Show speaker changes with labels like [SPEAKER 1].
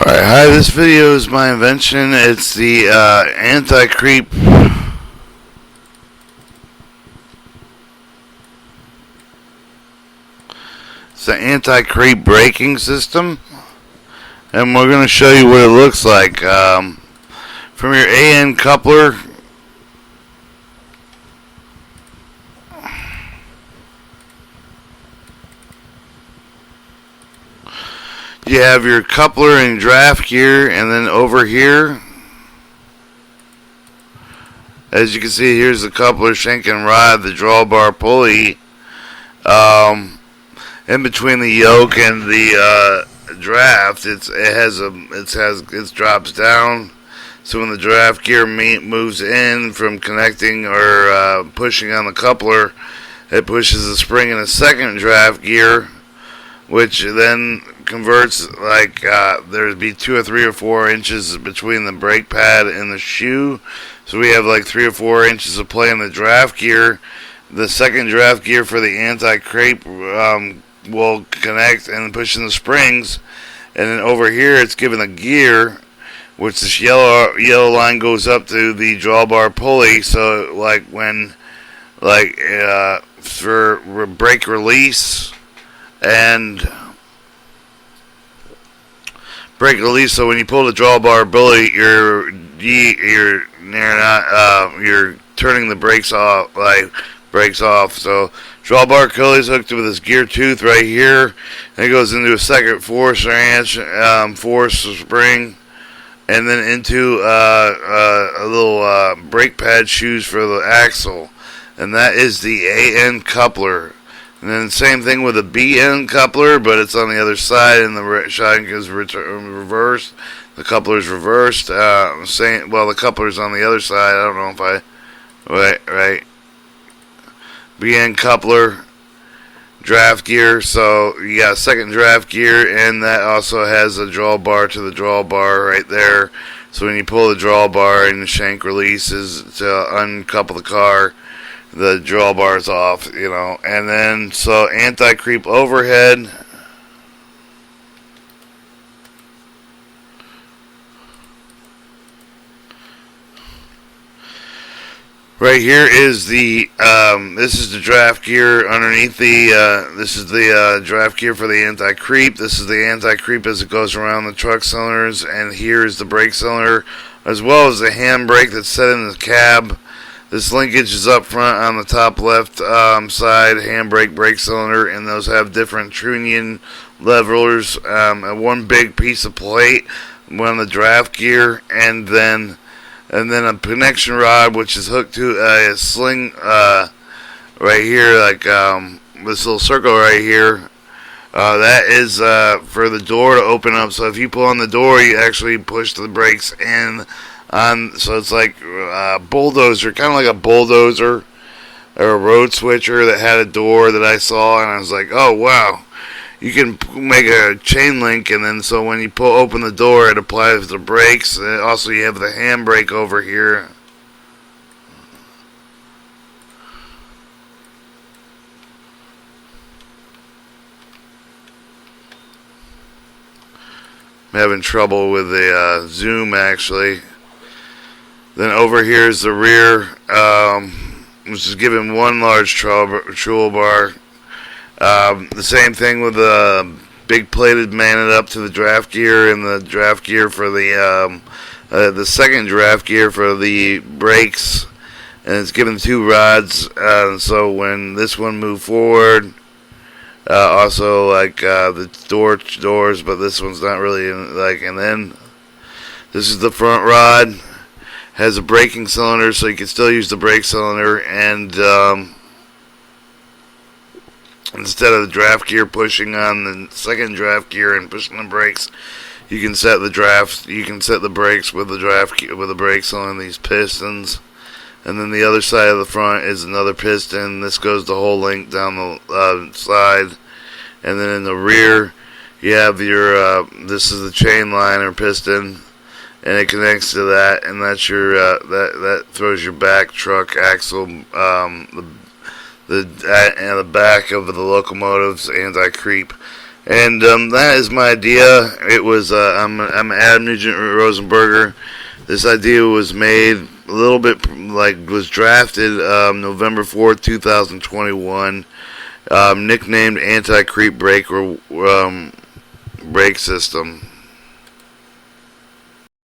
[SPEAKER 1] Alright, hi, this video is my invention. It's the anti-creep. It's the anti-creep braking system. And we're going to show you what it looks like. From your AN coupler, you have your coupler in draft gear, and then over here, as you can see, here's the coupler, shank and rod, the drawbar pulley. In between the yoke and the draft, it drops down. So when the draft gear moves in from connecting or pushing on the coupler, it pushes the spring in a second draft gear, which then converts, like there'd be 2 or 3 or 4 inches between the brake pad and the shoe. So we have like 3 or 4 inches of play in the draft gear. The second draft gear for the anti-creep will connect and push in the springs, and then over here it's given a gear, which this yellow line goes up to the drawbar pulley. So like when for brake release and so when you pull the drawbar pulley, you're turning the brakes off. So drawbar pulley is hooked with this gear tooth right here, and it goes into a second force spring, and then into a little brake pad shoes for the axle, and that is the AN coupler. And then same thing with the BN coupler, but it's on the other side, and the shank is reversed. The coupler is reversed. The coupler's on the other side. I don't know if right. BN coupler, draft gear. So you got a second draft gear, and that also has a drawbar to the drawbar right there. So when you pull the drawbar and the shank releases to uncouple the car, the drawbar's off, and then so anti-creep overhead. Right here is the this is the draft gear underneath the this is the draft gear for the anti-creep. This is the anti-creep as it goes around the truck cylinders, and here is the brake cylinder, as well as the handbrake that's set in the cab. This linkage is up front on the top left side, handbrake, brake cylinder, and those have different trunnion levelers, and one big piece of plate, one on the draft gear, and then a connection rod, which is hooked to a sling right here, like this little circle right here. That is for the door to open up. So if you pull on the door, you actually push the brakes in. So it's like a bulldozer, kind of like a bulldozer or a road switcher that had a door that I saw, and I was like, oh wow, you can make a chain link, and then so when you open the door, it applies the brakes. Also, you have the handbrake over here. I'm having trouble with the zoom actually. Then over here is the rear, which is given one large toolbar. The same thing with the big plated mounted up to the draft gear, and the draft gear for the second draft gear for the brakes, and it's given 2 rods. So when this one moves forward, also like the doors, but this one's not really and then this is the front rod. Has a braking cylinder, so you can still use the brake cylinder, and instead of the draft gear pushing on the second draft gear and pushing the brakes, you can set the brakes with the with the brake cylinder, these pistons. And then the other side of the front is another piston. This goes the whole length down the side. And then in the rear, you have your this is the chain line or piston, and it connects to that, and that's your that throws your back truck axle, the back of the locomotive's anti-creep. And that is my idea. It was I'm Adam Nugent Rosenberger. This idea was made a little bit was drafted November 4th, 2021. Nicknamed Anti-Creep Brake or Brake System.